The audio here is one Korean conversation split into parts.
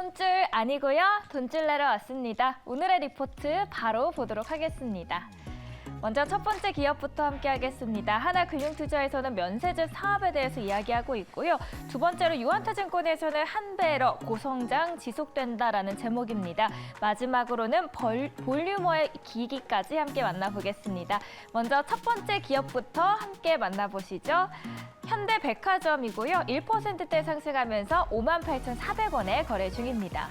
혼줄 아니고요. 돈줄 내러 왔습니다. 오늘의 리포트 바로 보도록 하겠습니다. 먼저 첫 번째 기업부터 함께하겠습니다. 하나금융투자에서는 면세점 사업에 대해서 이야기하고 있고요. 두 번째로 유한타증권에서는 한배러 고성장 지속된다라는 제목입니다. 마지막으로는 볼유머의 기기까지 함께 만나보겠습니다. 먼저 첫 번째 기업부터 함께 만나보시죠. 현대백화점이고요. 1%대 상승하면서 58,400원에 거래 중입니다.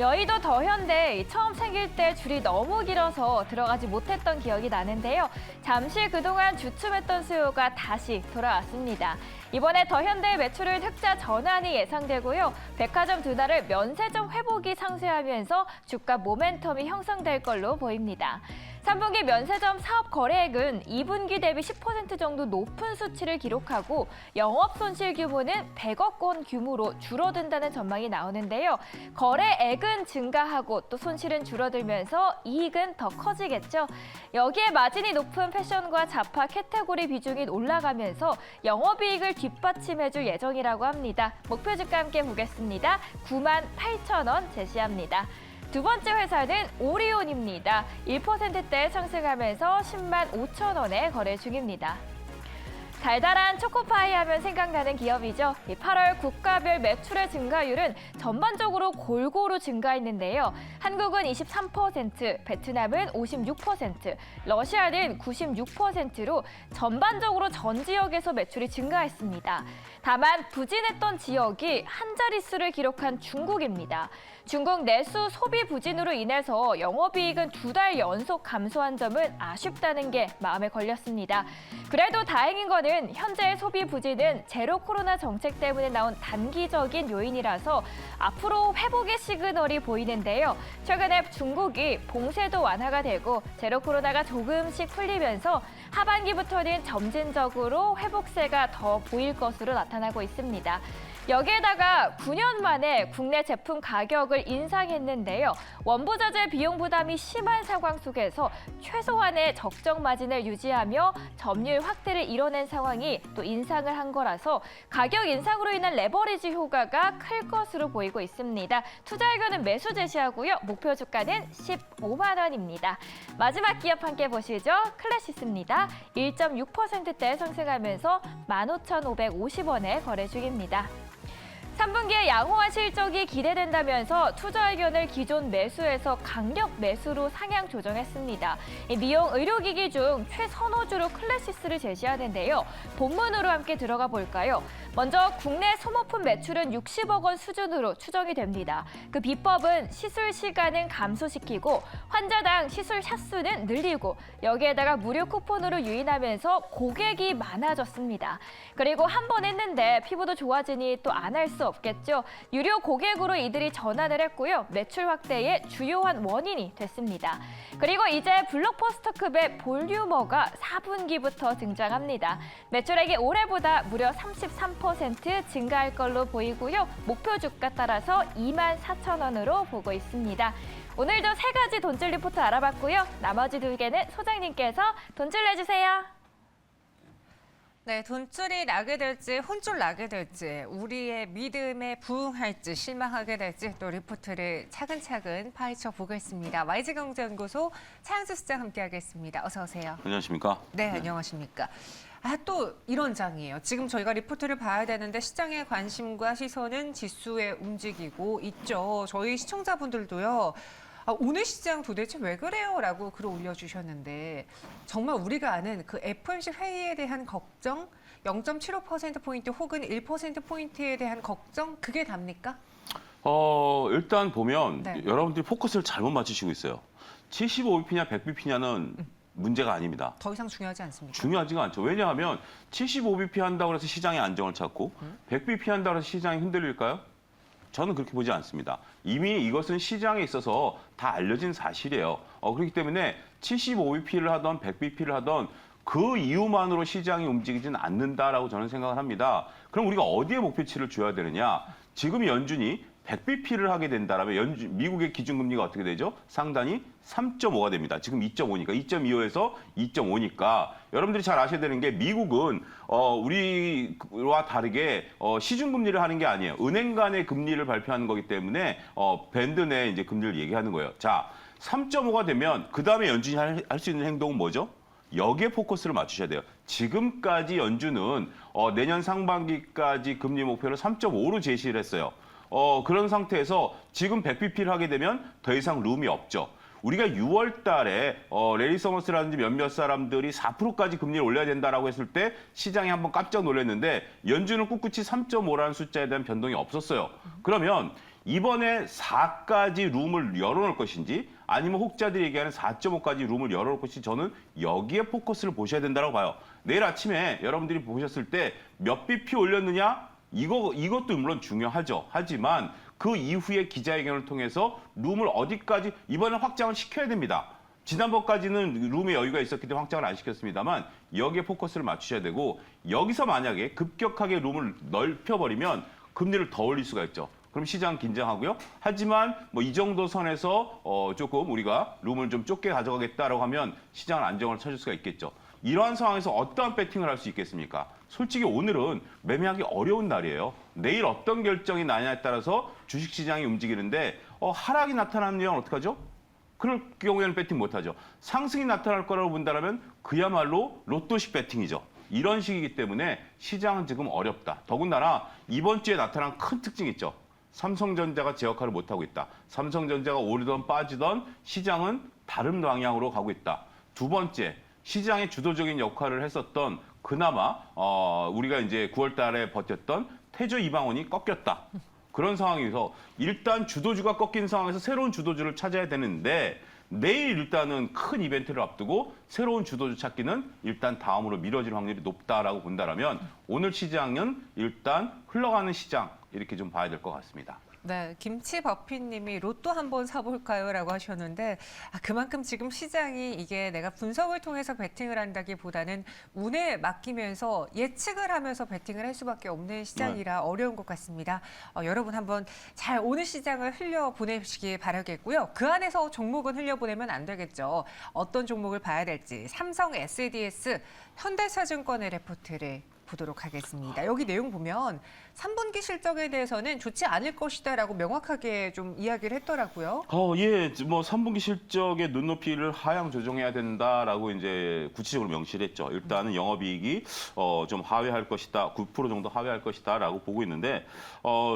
여의도 더현대 처음 생길 때 줄이 너무 길어서 들어가지 못했던 기억이 나는데요. 잠시 그동안 주춤했던 수요가 다시 돌아왔습니다. 이번에 더현대의 매출은 흑자 전환이 예상되고요. 백화점 두 달을 면세점 회복이 상쇄하면서 주가 모멘텀이 형성될 걸로 보입니다. 3분기 면세점 사업 거래액은 2분기 대비 10% 정도 높은 수치를 기록하고 영업 손실 규모는 100억 원 규모로 줄어든다는 전망이 나오는데요. 거래액은 증가하고 또 손실은 줄어들면서 이익은 더 커지겠죠. 여기에 마진이 높은 패션과 잡화 카테고리 비중이 올라가면서 영업이익을 뒷받침해줄 예정이라고 합니다. 목표 주가 함께 보겠습니다. 98,000원 제시합니다. 두 번째 회사는 오리온입니다. 1%대 상승하면서 105,000원에 거래 중입니다. 달달한 초코파이 하면 생각나는 기업이죠. 8월 국가별 매출의 증가율은 전반적으로 골고루 증가했는데요. 한국은 23%, 베트남은 56%, 러시아는 96%로 전반적으로 전 지역에서 매출이 증가했습니다. 다만 부진했던 지역이 한 자릿수를 기록한 중국입니다. 중국 내수 소비 부진으로 인해서 영업이익은 2달 연속 감소한 점은 아쉽다는 게 마음에 걸렸습니다. 그래도 다행인 거는 현재의 소비 부진은 제로 코로나 정책 때문에 나온 단기적인 요인이라서 앞으로 회복의 시그널이 보이는데요. 최근에 중국이 봉쇄도 완화가 되고 제로 코로나가 조금씩 풀리면서 하반기부터는 점진적으로 회복세가 더 보일 것으로 나타나고 있습니다. 여기에다가 9년 만에 국내 제품 가격을 인상했는데요. 원부자재 비용 부담이 심한 상황 속에서 최소한의 적정 마진을 유지하며 점유율 확대를 이뤄낸 상황이 또 인상을 한 거라서 가격 인상으로 인한 레버리지 효과가 클 것으로 보이고 있습니다. 투자 의견은 매수 제시하고요. 목표 주가는 15만 원입니다. 마지막 기업 함께 보시죠. 클래시스입니다. 1.6%대 상승하면서 15,550원에 거래 중입니다. 3분기에 양호한 실적이 기대된다면서 투자 의견을 기존 매수에서 강력 매수로 상향 조정했습니다. 미용 의료기기 중 최선호주로 클래시스를 제시하는데요. 본문으로 함께 들어가 볼까요? 먼저 국내 소모품 매출은 60억 원 수준으로 추정이 됩니다. 그 비법은 시술 시간은 감소시키고 환자당 시술 샷수는 늘리고 여기에다가 무료 쿠폰으로 유인하면서 고객이 많아졌습니다. 그리고 한 번 했는데 피부도 좋아지니 또 안 할 수 없겠죠. 유료 고객으로 이들이 전환을 했고요. 매출 확대의 주요한 원인이 됐습니다. 그리고 이제 블록버스터급의 볼유머가 4분기부터 등장합니다. 매출액이 올해보다 무려 33% 증가할 걸로 보이고요. 목표 주가 따라서 24,000원으로 보고 있습니다. 오늘도 3가지 돈줄 리포트 알아봤고요. 나머지 2개는 소장님께서 돈줄 내주세요. 네, 돈줄이 나게 될지 혼줄 나게 될지 우리의 믿음에 부응할지 실망하게 될지 또 리포트를 차근차근 파헤쳐 보겠습니다. YG경제연구소 차영수 수장 함께하겠습니다. 어서 오세요. 안녕하십니까? 네, 안녕하십니까. 또 이런 장이에요. 지금 저희가 리포트를 봐야 되는데 시장의 관심과 시선은 지수에 움직이고 있죠. 저희 시청자분들도요. 오늘 시장 도대체 왜 그래요? 라고 글을 올려주셨는데 정말 우리가 아는 그 FOMC 회의에 대한 걱정, 0.75%포인트 혹은 1%포인트에 대한 걱정, 그게 답니까? 일단 보면 네. 여러분들이 포커스를 잘못 맞추시고 있어요. 75bp냐 100bp냐는 문제가 아닙니다. 더 이상 중요하지 않습니까? 중요하지가 않죠. 왜냐하면 75bp 한다고 해서 시장의 안정을 찾고 100bp 한다고 해서 시장이 흔들릴까요? 저는 그렇게 보지 않습니다. 이미 이것은 시장에 있어서 다 알려진 사실이에요. 그렇기 때문에 75bp를 하던 100bp를 하던 그 이유만으로 시장이 움직이지는 않는다라고 저는 생각을 합니다. 그럼 우리가 어디에 목표치를 줘야 되느냐? 지금 연준이 100bp를 하게 된다라면 미국의 기준금리가 어떻게 되죠? 상단이 3.5가 됩니다. 지금 2.5니까 2.25에서 2.5니까 여러분들이 잘 아셔야 되는 게 미국은 우리와 다르게 시중금리를 하는 게 아니에요. 은행 간의 금리를 발표하는 거기 때문에 밴드 내 이제 금리를 얘기하는 거예요. 자, 3.5가 되면 그 다음에 연준이 할 수 있는 행동은 뭐죠? 여기에 포커스를 맞추셔야 돼요. 지금까지 연준은 내년 상반기까지 금리 목표를 3.5로 제시를 했어요. 그런 상태에서 지금 100bp를 하게 되면 더 이상 룸이 없죠. 우리가 6월 달에 레리 서머스라든지 몇몇 사람들이 4%까지 금리를 올려야 된다라고 했을 때 시장이 한번 깜짝 놀랐는데 연준은 꿋꿋이 3.5라는 숫자에 대한 변동이 없었어요. 그러면 이번에 4까지 룸을 열어놓을 것인지 아니면 혹자들이 얘기하는 4.5까지 룸을 열어놓을 것인지 저는 여기에 포커스를 보셔야 된다고 봐요. 내일 아침에 여러분들이 보셨을 때 몇 bp 올렸느냐? 이것도 물론 중요하죠. 하지만 그 이후에 기자회견을 통해서 룸을 어디까지 이번에 확장을 시켜야 됩니다. 지난번까지는 룸에 여유가 있었기 때문에 확장을 안 시켰습니다만 여기에 포커스를 맞추셔야 되고 여기서 만약에 급격하게 룸을 넓혀버리면 금리를 더 올릴 수가 있죠. 그럼 시장 긴장하고요. 하지만 뭐 이 정도 선에서 조금 우리가 룸을 좀 좁게 가져가겠다라고 하면 시장은 안정을 찾을 수가 있겠죠. 이러한 상황에서 어떠한 배팅을 할 수 있겠습니까? 솔직히 오늘은 매매하기 어려운 날이에요. 내일 어떤 결정이 나냐에 따라서 주식시장이 움직이는데 하락이 나타나면 어떡하죠? 그럴 경우에는 배팅 못하죠. 상승이 나타날 거라고 본다면 그야말로 로또식 배팅이죠. 이런 식이기 때문에 시장은 지금 어렵다. 더군다나 이번 주에 나타난 큰 특징이 있죠. 삼성전자가 제 역할을 못하고 있다. 삼성전자가 오르던 빠지던 시장은 다른 방향으로 가고 있다. 두 번째, 시장의 주도적인 역할을 했었던 그나마 우리가 이제 9월 달에 버텼던 태조 이방원이 꺾였다. 그런 상황에서 일단 주도주가 꺾인 상황에서 새로운 주도주를 찾아야 되는데 내일 일단은 큰 이벤트를 앞두고 새로운 주도주 찾기는 일단 다음으로 미뤄질 확률이 높다라고 본다라면 오늘 시장은 일단 흘러가는 시장 이렇게 좀 봐야 될 것 같습니다. 네, 김치버피님이 로또 한번 사볼까요?라고 하셨는데 그만큼 지금 시장이 이게 내가 분석을 통해서 베팅을 한다기보다는 운에 맡기면서 예측을 하면서 베팅을 할 수밖에 없는 시장이라 어려운 것 같습니다. 여러분 한번 잘 오늘 시장을 흘려보내시기 바라겠고요. 그 안에서 종목은 흘려보내면 안 되겠죠. 어떤 종목을 봐야 될지 삼성 SDS, 현대차증권의 레포트를 보도록 하겠습니다. 여기 내용 보면 3분기 실적에 대해서는 좋지 않을 것이다라고 명확하게 좀 이야기를 했더라고요. 예, 뭐 3분기 실적의 눈높이를 하향 조정해야 된다라고 이제 구체적으로 명시를 했죠. 일단은 영업이익이 좀 하회할 것이다, 9% 정도 하회할 것이다라고 보고 있는데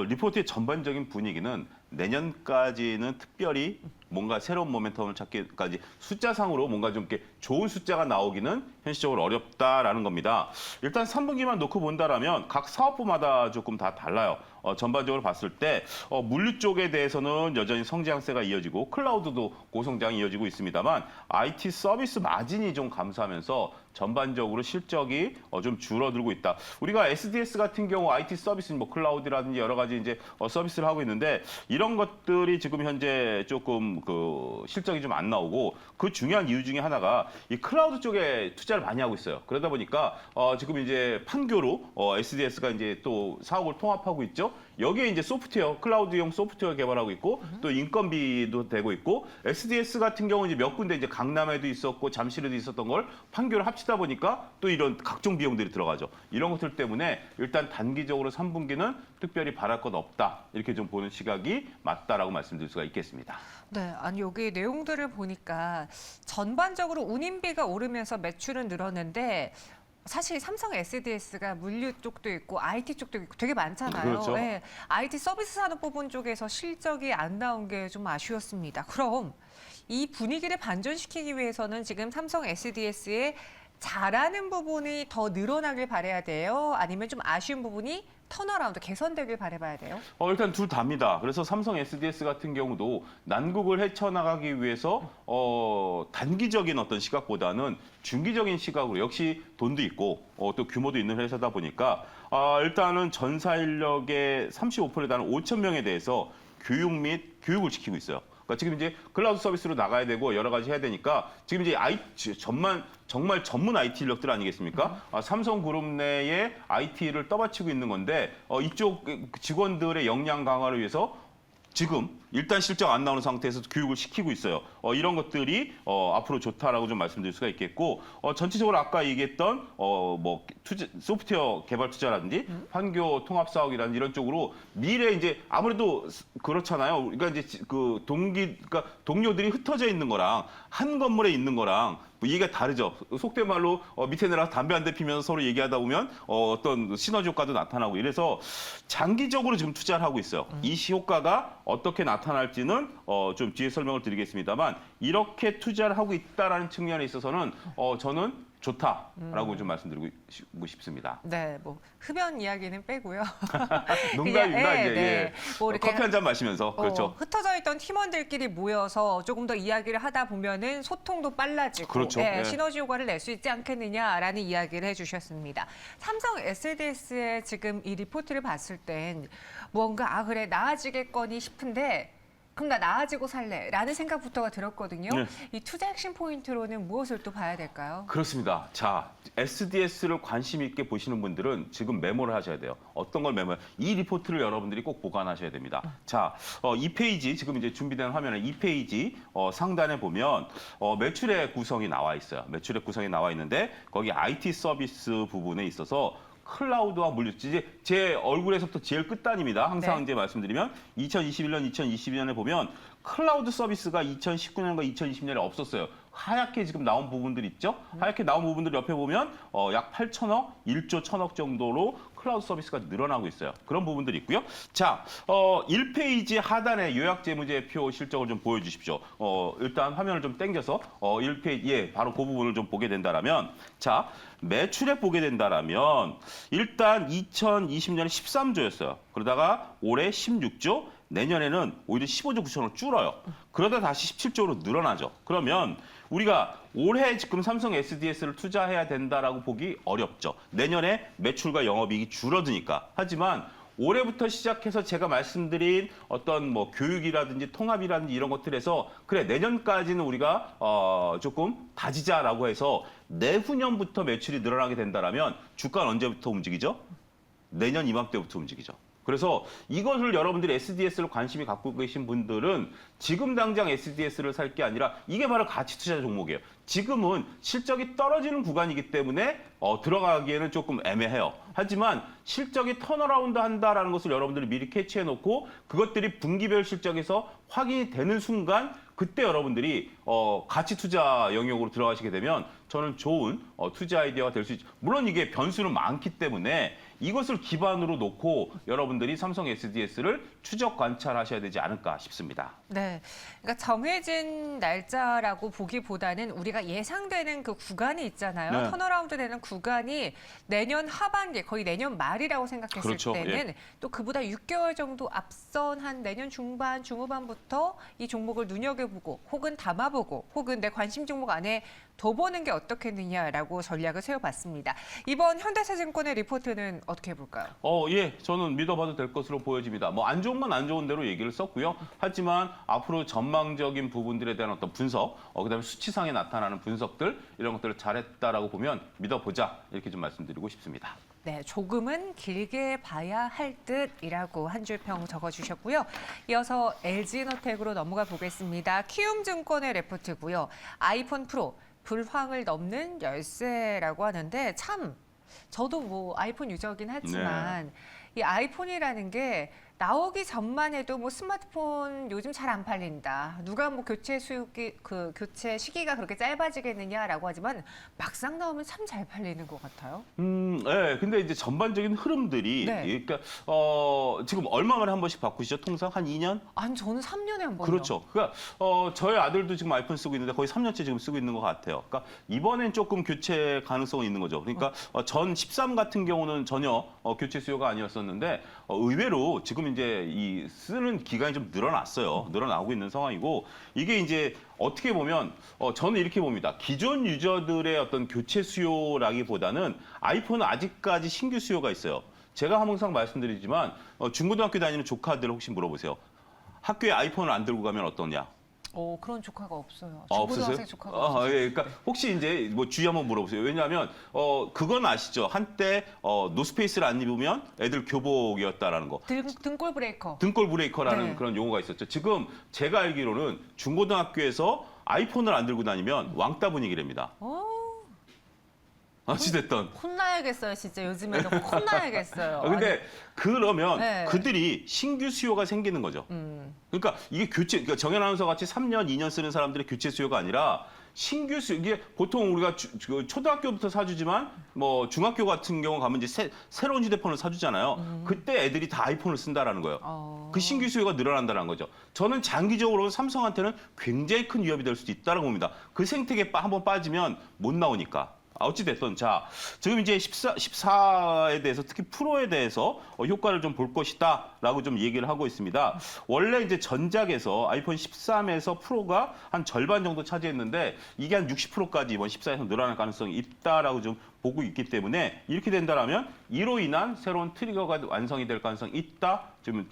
리포트의 전반적인 분위기는 내년까지는 특별히 뭔가 새로운 모멘텀을 찾기까지 숫자상으로 뭔가 좀 이렇게 좋은 숫자가 나오기는 현실적으로 어렵다라는 겁니다. 일단 3분기만 놓고 본다라면 각 사업부마다 조금 다 달라요. 전반적으로 봤을 때 물류 쪽에 대해서는 여전히 성장세가 이어지고 클라우드도 고성장이 이어지고 있습니다만 IT 서비스 마진이 좀 감소하면서 전반적으로 실적이 좀 줄어들고 있다. 우리가 SDS 같은 경우 IT 서비스, 뭐 클라우드라든지 여러 가지 이제 서비스를 하고 있는데 이런 것들이 지금 현재 조금 그 실적이 좀 안 나오고 그 중요한 이유 중에 하나가 이 클라우드 쪽에 투자를 많이 하고 있어요. 그러다 보니까 지금 이제 판교로 SDS가 이제 또 사업을 통합하고 있죠. 여기에 이제 소프트웨어, 클라우드용 소프트웨어 개발하고 있고 또 인건비도 되고 있고 SDS 같은 경우는 이제 몇 군데 이제 강남에도 있었고 잠실에도 있었던 걸 판교를 합치다 보니까 또 이런 각종 비용들이 들어가죠. 이런 것들 때문에 일단 단기적으로 3분기는 특별히 바랄 것 없다. 이렇게 좀 보는 시각이 맞다라고 말씀드릴 수가 있겠습니다. 네, 아니 여기 내용들을 보니까 전반적으로 운임비가 오르면서 매출은 늘었는데 사실 삼성 SDS가 물류 쪽도 있고 IT 쪽도 있고 되게 많잖아요. 그렇죠. 네, IT 서비스 산업 부분 쪽에서 실적이 안 나온 게 좀 아쉬웠습니다. 그럼 이 분위기를 반전시키기 위해서는 지금 삼성 SDS의 잘하는 부분이 더 늘어나길 바라야 돼요? 아니면 좀 아쉬운 부분이 턴어라운드 개선되길 바라봐야 돼요? 일단 둘 다입니다. 그래서 삼성 SDS 같은 경우도 난국을 헤쳐나가기 위해서 단기적인 어떤 시각보다는 중기적인 시각으로 역시 돈도 있고 또 규모도 있는 회사다 보니까 일단은 전사 인력의 35%에 달하는 5천 명에 대해서 교육 및 교육을 시키고 있어요. 그러니까 지금 이제 클라우드 서비스로 나가야 되고 여러 가지 해야 되니까 지금 이제 정말 전문 IT 인력들 아니겠습니까? 삼성그룹 내에 IT를 떠받치고 있는 건데 이쪽 직원들의 역량 강화를 위해서 지금 일단 실적 안 나오는 상태에서 교육을 시키고 있어요. 이런 것들이 앞으로 좋다라고 좀 말씀드릴 수가 있겠고 전체적으로 아까 얘기했던 뭐 소프트웨어 개발 투자라든지 환교 통합 사업이라든지 이런 쪽으로 미래 이제 아무래도 그렇잖아요. 그러니까 이제 그 그러니까 동료들이 흩어져 있는 거랑 한 건물에 있는 거랑 뭐 얘기가 다르죠. 속된 말로 밑에 내려가서 담배 한 대 피면서 서로 얘기하다 보면 어떤 시너지 효과도 나타나고 이래서 장기적으로 지금 투자를 하고 있어요. 이 시효과가 어떻게 나타날지는 좀 뒤에 설명을 드리겠습니다만 이렇게 투자를 하고 있다라는 측면에 있어서는 저는 좋다라고 좀 말씀드리고 싶습니다. 네, 뭐 흡연 이야기는 빼고요. 농담입니다. 그냥, 이제 네. 예. 뭐 이렇게 커피 한 잔 마시면서 그렇죠. 흩어져 있던 팀원들끼리 모여서 조금 더 이야기를 하다 보면은 소통도 빨라지고 그렇죠. 예, 예. 시너지 효과를 낼 수 있지 않겠느냐라는 이야기를 해주셨습니다. 삼성 SDS의 지금 이 리포트를 봤을 땐 뭔가 그래 나아지겠거니 싶은데 그럼 나 나아지고 살래라는 생각부터가 들었거든요. 네. 이 투자 핵심 포인트로는 무엇을 또 봐야 될까요? 그렇습니다. 자, SDS를 관심 있게 보시는 분들은 지금 메모를 하셔야 돼요. 어떤 걸 메모해요? 이 리포트를 여러분들이 꼭 보관하셔야 됩니다. 자, 이 페이지, 지금 이제 준비된 화면에 이 페이지 상단에 보면 매출의 구성이 나와 있어요. 매출의 구성이 나와 있는데 거기 IT 서비스 부분에 있어서 클라우드와 물류, 이제 제 얼굴에서부터 제일 끝단입니다. 항상 네. 이제 말씀드리면 2021년, 2022년에 보면 클라우드 서비스가 2019년과 2020년에 없었어요. 하얗게 지금 나온 부분들 있죠? 하얗게 나온 부분들 옆에 보면 약 8천억, 1조 1천억 정도로 클라우드 서비스가 늘어나고 있어요. 그런 부분들이 있고요. 자, 1페이지 하단에 요약재무제표 실적을 좀 보여주십시오. 일단 화면을 좀 당겨서 1페이지, 예, 바로 그 부분을 좀 보게 된다라면, 자, 매출액 보게 된다라면 일단 2020년에 13조였어요. 그러다가 올해 16조, 내년에는 오히려 15조 9천으로 줄어요. 그러다 다시 17조로 늘어나죠. 그러면 우리가 올해 지금 삼성 SDS를 투자해야 된다라고 보기 어렵죠. 내년에 매출과 영업이익이 줄어드니까. 하지만 올해부터 시작해서 제가 말씀드린 어떤 뭐 교육이라든지 통합이라든지 이런 것들에서 그래 내년까지는 우리가 조금 다지자라고 해서 내후년부터 매출이 늘어나게 된다라면 주가는 언제부터 움직이죠? 내년 이맘때부터 움직이죠. 그래서 이것을 여러분들이 SDS를 관심이 갖고 계신 분들은 지금 당장 SDS를 살 게 아니라 이게 바로 가치 투자 종목이에요. 지금은 실적이 떨어지는 구간이기 때문에 들어가기에는 조금 애매해요. 하지만 실적이 턴어라운드 한다라는 것을 여러분들이 미리 캐치해 놓고 그것들이 분기별 실적에서 확인이 되는 순간 그때 여러분들이 가치 투자 영역으로 들어가시게 되면 저는 좋은 투자 아이디어가 될 수 있죠. 물론 이게 변수는 많기 때문에 이것을 기반으로 놓고 여러분들이 삼성 SDS를 추적 관찰하셔야 되지 않을까 싶습니다. 네, 그러니까 정해진 날짜라고 보기보다는 우리가 예상되는 그 구간이 있잖아요. 네. 턴어라운드 되는 구간이 내년 하반기, 거의 내년 말이라고 생각했을 그렇죠. 때는 예. 또 그보다 6개월 정도 앞선 한 내년 중반, 중후반부터 이 종목을 눈여겨보고 혹은 담아보고 혹은 내 관심 종목 안에 둬보는 게 어떻겠느냐라고 전략을 세워봤습니다. 이번 현대차증권의 리포트는 어떻게 볼까요? 예, 저는 믿어봐도 될 것으로 보여집니다. 뭐 안 좋은 건 안 좋은 대로 얘기를 썼고요. 하지만 앞으로 전망적인 부분들에 대한 어떤 분석, 그다음에 수치상에 나타나는 분석들 이런 것들을 잘했다라고 보면 믿어보자 이렇게 좀 말씀드리고 싶습니다. 네, 조금은 길게 봐야 할 듯이라고 한 줄 평 적어주셨고요. 이어서 LG이노텍으로 넘어가 보겠습니다. 키움증권의 레포트고요. 아이폰 프로 불황을 넘는 열쇠라고 하는데 참 저도 뭐 아이폰 유저긴 하지만 이 아이폰이라는 게 나오기 전만 해도 뭐 스마트폰 요즘 잘 안 팔린다. 누가 뭐 교체 교체 시기가 그렇게 짧아지겠느냐라고 하지만 막상 나오면 참 잘 팔리는 것 같아요. 예, 근데 이제 전반적인 흐름들이 네. 그러니까 지금 얼마 만에 한 번씩 바꾸시죠? 통상 한 2년? 아니 저는 3년에 한 번요. 그렇죠. 그러니까 저희 아들도 지금 아이폰 쓰고 있는데 거의 3년째 지금 쓰고 있는 것 같아요. 그러니까 이번엔 조금 교체 가능성은 있는 거죠. 그러니까 전 13 같은 경우는 전혀 교체 수요가 아니었었는데 의외로 지금 이제 이 쓰는 기간이 좀 늘어났어요. 늘어나고 있는 상황이고 이게 이제 어떻게 보면 저는 이렇게 봅니다. 기존 유저들의 어떤 교체 수요라기보다는 아이폰은 아직까지 신규 수요가 있어요. 제가 항상 말씀드리지만 중고등학교 다니는 조카들 혹시 물어보세요. 학교에 아이폰을 안 들고 가면 어떠냐? 그런 조카가 없어요. 없으세요? 중고등학생 조카가 없어요. 예, 그러니까 혹시 이제 뭐 주의 한번 물어보세요. 왜냐하면 그건 아시죠? 한때 노스페이스를 안 입으면 애들 교복이었다라는 거. 등골 브레이커. 등골 브레이커라는 네. 그런 용어가 있었죠. 지금 제가 알기로는 중고등학교에서 아이폰을 안 들고 다니면 왕따 분위기랍니다. 어찌됐든. 혼나야겠어요, 진짜. 요즘에는 혼나야겠어요. 근데 그러면 네. 그들이 신규 수요가 생기는 거죠. 그러니까 이게 그러니까 정현 아나운서 같이 3년, 2년 쓰는 사람들의 교체 수요가 아니라 신규 수요, 이게 보통 우리가 초등학교부터 사주지만 뭐 중학교 같은 경우 가면 이제 새로운 휴대폰을 사주잖아요. 그때 애들이 다 아이폰을 쓴다라는 거예요. 그 신규 수요가 늘어난다는 거죠. 저는 장기적으로 삼성한테는 굉장히 큰 위협이 될 수도 있다고 봅니다. 그 생태계에 한번 빠지면 못 나오니까. 어찌됐든 자 지금 이제 14에 대해서 특히 프로에 대해서 효과를 좀 볼 것이다라고 좀 얘기를 하고 있습니다. 원래 이제 전작에서 아이폰 13에서 프로가 한 절반 정도 차지했는데 이게 한 60%까지 이번 14에서 늘어날 가능성이 있다라고 좀 보고 있기 때문에 이렇게 된다라면 이로 인한 새로운 트리거가 완성이 될 가능성이 있다. 지금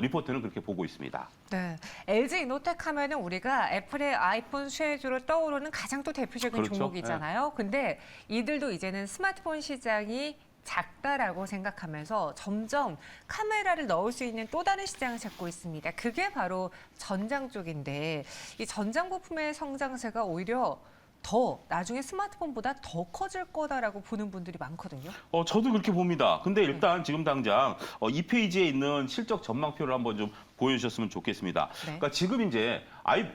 리포트는 그렇게 보고 있습니다. 네, LG 이노텍 하면은 우리가 애플의 아이폰 수혜주로 떠오르는 가장 또 대표적인 그렇죠. 종목이잖아요. 근데 이들도 이제는 스마트폰 시장이 작다라고 생각하면서 점점 카메라를 넣을 수 있는 또 다른 시장을 찾고 있습니다. 그게 바로 전장 쪽인데 이 전장 부품의 성장세가 오히려 더 나중에 스마트폰보다 더 커질 거다라고 보는 분들이 많거든요. 저도 그렇게 봅니다. 근데 일단 지금 당장 이 페이지에 있는 실적 전망표를 한번 좀 보여주셨으면 좋겠습니다. 네. 그러니까 지금 이제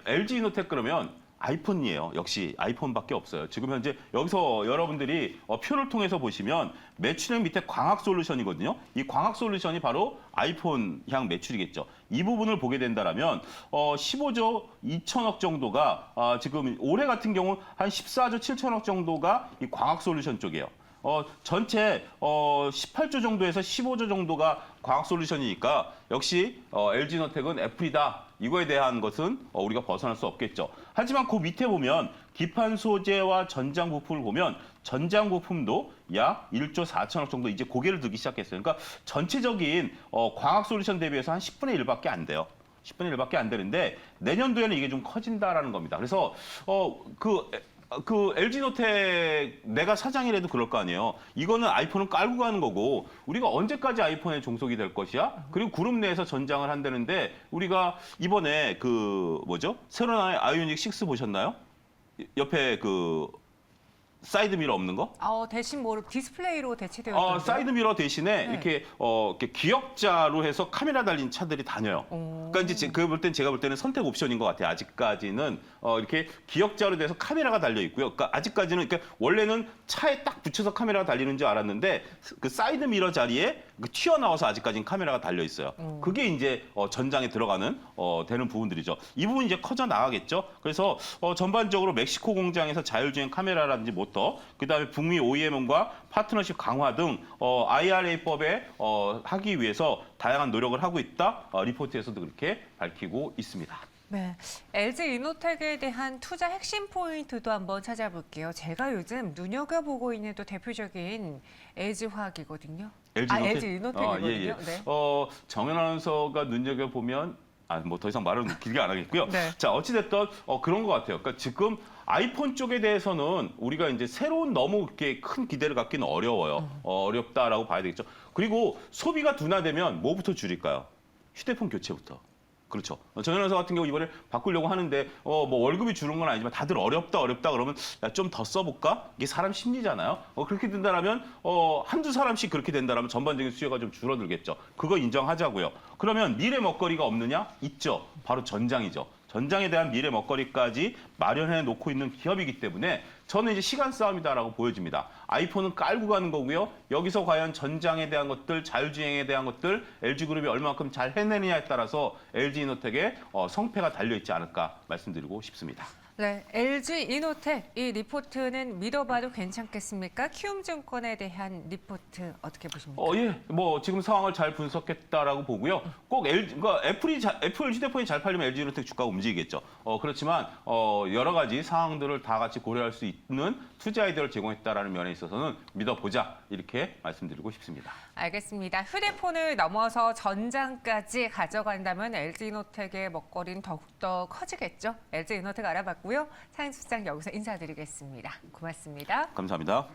LG 이노텍 그러면 아이폰이에요. 역시 아이폰밖에 없어요. 지금 현재 여기서 여러분들이 표를 통해서 보시면 매출액 밑에 광학 솔루션이거든요. 이 광학 솔루션이 바로 아이폰 향 매출이겠죠. 이 부분을 보게 된다라면 15조 2천억 정도가 지금 올해 같은 경우 한 14조 7천억 정도가 이 광학 솔루션 쪽이에요. 전체 18조 정도에서 15조 정도가 광학 솔루션이니까 역시 LG노텍은 애플이다. 이거에 대한 것은 우리가 벗어날 수 없겠죠. 하지만 그 밑에 보면 기판 소재와 전장 부품을 보면 전장 부품도 약 1조 4천억 정도 이제 고개를 들기 시작했어요. 그러니까 전체적인 광학 솔루션 대비해서 한 10분의 1밖에 안 돼요. 10분의 1밖에 안 되는데 내년도에는 이게 좀 커진다라는 겁니다. 그래서 그 LG노텍 내가 사장이라도 그럴 거 아니에요. 이거는 아이폰을 깔고 가는 거고 우리가 언제까지 아이폰에 종속이 될 것이야? 그리고 그룹 내에서 전장을 한다는데 우리가 이번에 새로 나온 아이오닉 6 보셨나요? 옆에 사이드 미러 없는 거? 대신 디스플레이로 대체되었던데요. 사이드 미러 대신에 네. 이렇게 기역자로 해서 카메라 달린 차들이 다녀요. 그러니까 이제 제가 볼 때는 선택 옵션인 것 같아요. 아직까지는 이렇게 기역자로 돼서 카메라가 달려 있고요. 그러니까 아직까지는 원래는 차에 딱 붙여서 카메라가 달리는 줄 알았는데 그 사이드 미러 자리에 튀어나와서 아직까지는 카메라가 달려 있어요. 그게 이제 전장에 들어가는 되는 부분들이죠. 이 부분 이제 커져 나가겠죠. 그래서 전반적으로 멕시코 공장에서 자율주행 카메라라든지 모터, 그다음에 북미 OEM과 파트너십 강화 등 IRA법에 하기 위해서 다양한 노력을 하고 있다. 리포트에서도 그렇게 밝히고 있습니다. 네, LG 이노텍에 대한 투자 핵심 포인트도 한번 찾아볼게요. 제가 요즘 눈여겨보고 있는 또 대표적인 LG화학이거든요. LG 이노텍이거든요. 예. 네. 정현 아나운서가 눈여겨보면 더 이상 말은 길게 안 하겠고요. 네. 자, 어찌됐든 그런 것 같아요. 그러니까 지금 아이폰 쪽에 대해서는 우리가 이제 새로운 너무 이렇게 큰 기대를 갖기는 어려워요. 어렵다라고 봐야 되겠죠. 그리고 소비가 둔화되면 뭐부터 줄일까요? 휴대폰 교체부터. 그렇죠. 정현 아나운서 같은 경우 이번에 바꾸려고 하는데 월급이 주는 건 아니지만 다들 어렵다 그러면 좀 더 써볼까? 이게 사람 심리잖아요. 그렇게 된다라면 한두 사람씩 그렇게 된다라면 전반적인 수요가 좀 줄어들겠죠. 그거 인정하자고요. 그러면 미래 먹거리가 없느냐? 있죠. 바로 전장이죠. 전장에 대한 미래 먹거리까지 마련해 놓고 있는 기업이기 때문에 저는 이제 시간 싸움이다라고 보여집니다. 아이폰은 깔고 가는 거고요. 여기서 과연 전장에 대한 것들, 자율주행에 대한 것들, LG그룹이 얼마만큼 잘 해내느냐에 따라서 LG이노텍의 성패가 달려있지 않을까 말씀드리고 싶습니다. 네, LG 이노텍 이 리포트는 믿어봐도 괜찮겠습니까? 키움증권에 대한 리포트 어떻게 보십니까? 예, 뭐 지금 상황을 잘 분석했다라고 보고요. 꼭 그러니까 애플 휴대폰이 잘 팔리면 LG 이노텍 주가가 움직이겠죠. 그렇지만 여러 가지 상황들을 다 같이 고려할 수 있는 투자 아이디어를 제공했다라는 면에 있어서는 믿어보자 이렇게 말씀드리고 싶습니다. 알겠습니다. 휴대폰을 넘어서 전장까지 가져간다면 LG 이노텍의 먹거리는 더욱더 커지겠죠. LG 이노텍 알아봤고요. 사인수장 여기서 인사드리겠습니다. 고맙습니다. 감사합니다.